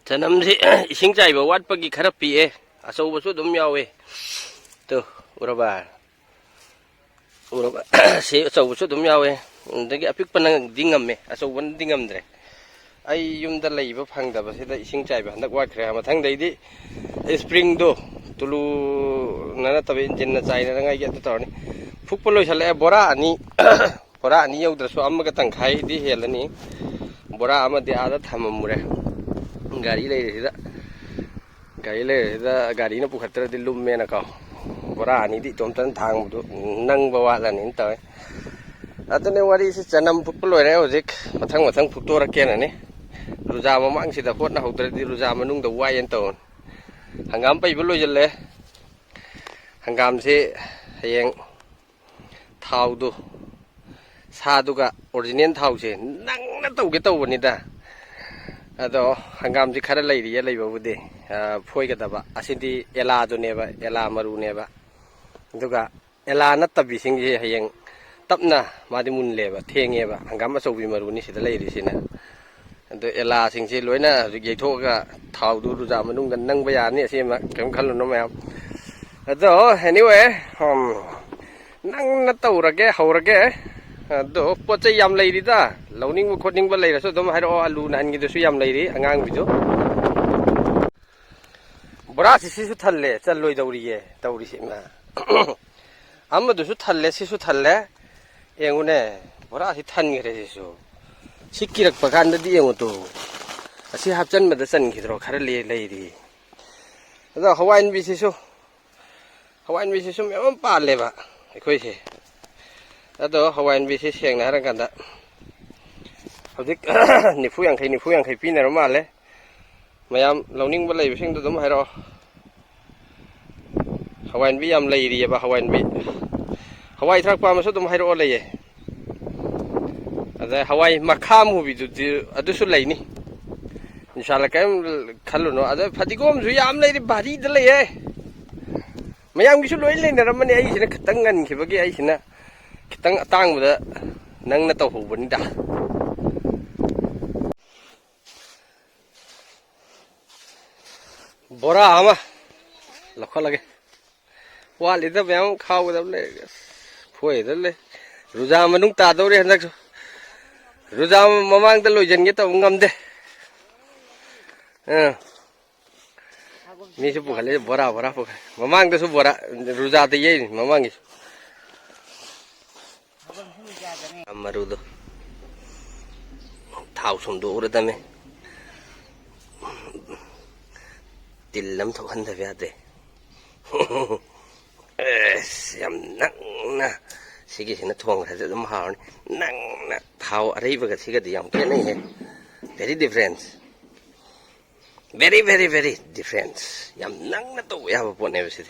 ꯆꯅꯝꯁꯤ ꯏꯁꯤꯡ ꯆꯥꯏꯕ ꯋꯥꯠꯄꯒꯤ ꯈꯔ ꯄꯤꯛꯑꯦ ꯑꯆꯧꯕꯁꯨ ꯑꯗꯨꯝ ꯌꯥꯎꯋꯦ ꯇꯣ ꯎꯔꯕ ꯁꯤ ꯑꯆꯧꯕꯁꯨ ꯑꯗꯨꯝ ꯌꯥꯎꯋꯦ ꯑꯗꯒꯤ ꯑꯄꯤꯛꯄꯅꯗꯤ ꯉꯝꯃꯦ ꯑꯆꯧꯕꯅꯗꯤ ꯉꯝꯗ꯭ꯔꯦ ꯑꯩ ꯌꯨꯝꯗ ꯂꯩꯕ ꯐꯪꯗꯕꯁꯤꯗ ꯏꯁꯤꯡ ꯆꯥꯏꯕ ꯍꯟꯗꯛ ꯋꯥꯠꯈ꯭ꯔꯦ ꯃꯊꯪꯗꯩꯗꯤ ꯁꯄ꯭ꯔꯤꯡꯗꯣ ꯇꯨꯂꯨꯅ ꯅꯠꯇꯕ ꯏꯟꯖꯤꯟꯅ ꯆꯥꯏꯅꯉꯥꯏꯒꯤ ꯑꯗꯨ ꯇꯧꯔꯅꯤ ꯐꯨꯛꯄ ꯂꯣꯏꯁꯜꯂꯛꯑꯦ ꯕꯣꯔꯥ ꯑꯅꯤ ꯌꯧꯗ꯭ꯔꯁꯨ ꯑꯃꯒ ꯇꯪꯈꯥꯏꯗꯤ ꯍꯦꯜꯂꯅꯤ ꯕꯣꯔꯥ ꯑꯃꯗꯤ ꯑꯥꯗ ꯊꯝꯃꯝꯃꯨꯔꯦ ꯒꯥꯔꯤ ꯂꯩꯔꯤꯁꯤꯗ ꯒꯥꯔꯤꯅ ꯄꯨꯈꯠꯇ꯭ꯔꯗꯤ ꯂꯨꯝꯃꯦꯅꯀꯣ ꯕꯣꯔꯥ ꯑꯅꯤꯗꯤ ꯏꯇꯣꯝꯇꯅ ꯊꯥꯡꯕꯗꯨ ꯅꯪꯕ ꯋꯥꯠꯂꯅꯤꯅ ꯇꯧꯋꯦ ꯑꯗꯨꯅꯦ ꯋꯥꯔꯤꯁꯤ ꯆꯅꯝ ꯐꯨꯠꯄ ꯂꯣꯏꯔꯦ ꯍꯧꯖꯤꯛ ꯃꯊꯪ ꯐꯨꯠꯇꯣꯔꯛꯀꯦꯅꯅꯤ ꯔꯨꯖꯥ ꯃꯃꯥꯡꯁꯤꯗ ꯍꯣꯠꯅꯍꯧꯗ꯭ꯔꯗꯤ ꯔꯨꯖꯥ ꯃꯅꯨꯡꯗ ꯋꯥꯏꯌꯦꯅ ꯇꯧꯋꯅꯤ ꯍꯪꯒꯥꯝ ꯄꯩꯕ ꯂꯣꯏꯁꯤꯜꯂꯦ ꯍꯪꯒꯥꯝꯁꯤ ꯍꯌꯦꯡ ꯊꯥꯎꯗꯨ ꯁꯥꯗꯨꯒ ꯑꯣꯔꯤꯖꯤꯅꯦꯜ ꯊꯥꯎꯁꯦ ꯅꯪꯅ ꯇꯧꯒꯦ ꯇꯧꯕꯅꯤꯗ ꯑꯗꯣ ꯍꯪꯒꯥꯝꯁꯤ ꯈꯔ ꯂꯩꯔꯤꯌꯦ ꯂꯩꯕꯕꯨꯗꯤ ꯐꯣꯏꯒꯗꯕ ꯑꯁꯤꯗꯤ ꯑꯦꯂꯥꯗꯨꯅꯦꯕ ꯑꯦꯂꯥ ꯃꯔꯨꯅꯦꯕ ꯑꯗꯨꯒ ꯑꯦꯂꯥ ꯅꯠꯇꯕꯤꯁꯤꯡꯁꯦ ꯍꯌꯦꯡ ꯇꯞꯅ ꯃꯥꯗꯤ ꯃꯨꯜꯂꯦꯕ ꯊꯦꯡꯉꯦꯕ ꯍꯪꯒꯥꯝ ꯑꯆꯧꯕꯤ ꯃꯔꯨꯅꯤ ꯁꯤꯗ ꯂꯩꯔꯤꯁꯤꯅ ꯑꯗꯣ ꯑꯦꯂꯥꯁꯤꯡꯁꯤ ꯂꯣꯏꯅ ꯍꯧꯖꯤꯛ ꯌꯩꯊꯣꯛꯑꯒ ꯊꯥꯎꯗꯨ ꯔꯨꯖꯥ ꯃꯅꯨꯡꯗ ꯅꯪꯕ ꯌꯥꯔꯅꯤ ꯑꯁꯤꯃ ꯀꯔꯤꯝ ꯈꯜꯂꯨꯅꯨ ꯃꯌꯥꯝ ꯑꯗꯣ ꯑꯦꯅꯤꯋꯦ ꯅꯪꯅ ꯇꯧꯔꯒꯦ ꯍꯧꯔꯒꯦ ꯑꯗꯣ ꯄꯣꯠ ꯆꯩ ꯌꯥꯝ ꯂꯩꯔꯤꯗ ꯂꯧꯅꯤꯡꯕ ꯈꯣꯠꯅꯤꯡꯕ ꯂꯩꯔꯁꯨ ꯑꯗꯨꯝ ꯍꯥꯏꯔꯛꯑꯣ ꯑꯂꯨ ꯅꯍꯟꯒꯤꯗꯨꯁꯨ ꯌꯥꯝ ꯂꯩꯔꯤ ꯑꯉꯥꯡꯕꯤꯗꯨ ꯕꯣꯔꯥꯁꯤ ꯁꯤꯁꯨ ꯊꯜꯂꯦ ꯆꯜꯂꯣꯏꯗꯧꯔꯤꯌꯦ ꯇꯧꯔꯤꯁꯤ ꯏꯃꯥ ꯑꯃꯗꯨꯁꯨ ꯊꯜꯂꯦ ꯁꯤꯁꯨ ꯊꯜꯂꯦ ꯌꯦꯡꯉꯨꯅꯦ ꯕꯣꯔꯥꯁꯤ ꯊꯟꯈ꯭ꯔꯦ ꯁꯤꯁꯨ ꯁꯤ ꯀꯤꯔꯛꯄ ꯀꯥꯟꯗꯗꯤ ꯌꯦꯡꯉꯨꯇꯣ ꯑꯁꯤ ꯍꯥꯞꯆꯟꯕꯗ ꯆꯟꯈꯤꯗ꯭ꯔꯣ ꯈꯔ ꯂꯩꯔꯤ ꯑꯗꯣ ꯍꯋꯥꯏꯟꯕꯤꯁꯤꯁꯨ ꯃꯌꯥꯝ ꯄꯥꯜꯂꯦꯕ ꯑꯩꯈꯣꯏꯁꯦ ꯑꯗꯣ ꯍꯋꯥꯏꯟꯕꯤꯁꯤ ꯁꯦꯡꯅ ꯍꯥꯏꯔꯀꯥꯟꯗ ꯍꯧꯖꯤꯛ ꯅꯤꯐꯨ ꯌꯥꯡꯈꯩ ꯄꯤꯅꯔ ꯃꯥꯜꯂꯦ ꯃꯌꯥꯝ ꯂꯧꯅꯤꯡꯕ ꯂꯩꯕꯁꯤꯡꯗꯨ ꯑꯗꯨꯝ ꯍꯥꯏꯔꯛꯑꯣ ꯍꯋꯥꯏꯟꯕꯤ ꯌꯥꯝ ꯂꯩꯔꯤꯑꯕ ꯍꯋꯥꯏꯟꯕꯤ ꯍꯋꯥꯏ ꯊꯔꯥꯛ ꯄꯥꯝꯃꯁꯨ ꯑꯗꯨꯝ ꯍꯥꯏꯔꯛꯑꯣ ꯂꯩꯌꯦ ꯑꯗꯩ ꯍꯋꯥꯏ ꯃꯈꯥ ꯃꯨꯕꯤꯗꯨꯗꯤ ꯑꯗꯨꯁꯨ ꯂꯩꯅꯤ ꯏꯟꯁꯥꯜꯂ ꯀꯔꯤꯝ ꯈꯜꯂꯨꯅꯨ ꯑꯗ ꯐꯗꯤꯒꯣꯝꯁꯨ ꯌꯥꯝ ꯂꯩꯔꯤ ꯚꯥꯔꯤꯗ ꯂꯩꯌꯦ ꯃꯌꯥꯝꯒꯤꯁꯨ ꯂꯣꯏ ꯂꯩꯅꯔꯝꯃꯅꯤ ꯑꯩꯁꯤꯅ ꯈꯤꯇꯪ ꯉꯟꯈꯤꯕꯒꯤ ꯑꯩꯁꯤꯅ खितंग अतांगबदा नंगना तौहौबनिदा बोरा अमा लखलगे वालिदा मैम खावदबले फोयदले रुजा मनुंग तादौरे हंदक रुजा ममांगदा लोइजनगे तब ngamde मिसु पुखले बोरा बोरा पुख ममांगदसु बोरा रुजा ते ये ममांगी अमरुदो थाव सुमदो उरदमे तिल्लम थोहंदबे यादे यम नंगना सिगिसिना थोंग्रसे दम हावनी नंगना थाव अरैबगा सिगदि याम केनै हे very different very different yam nangna to yaba potne besi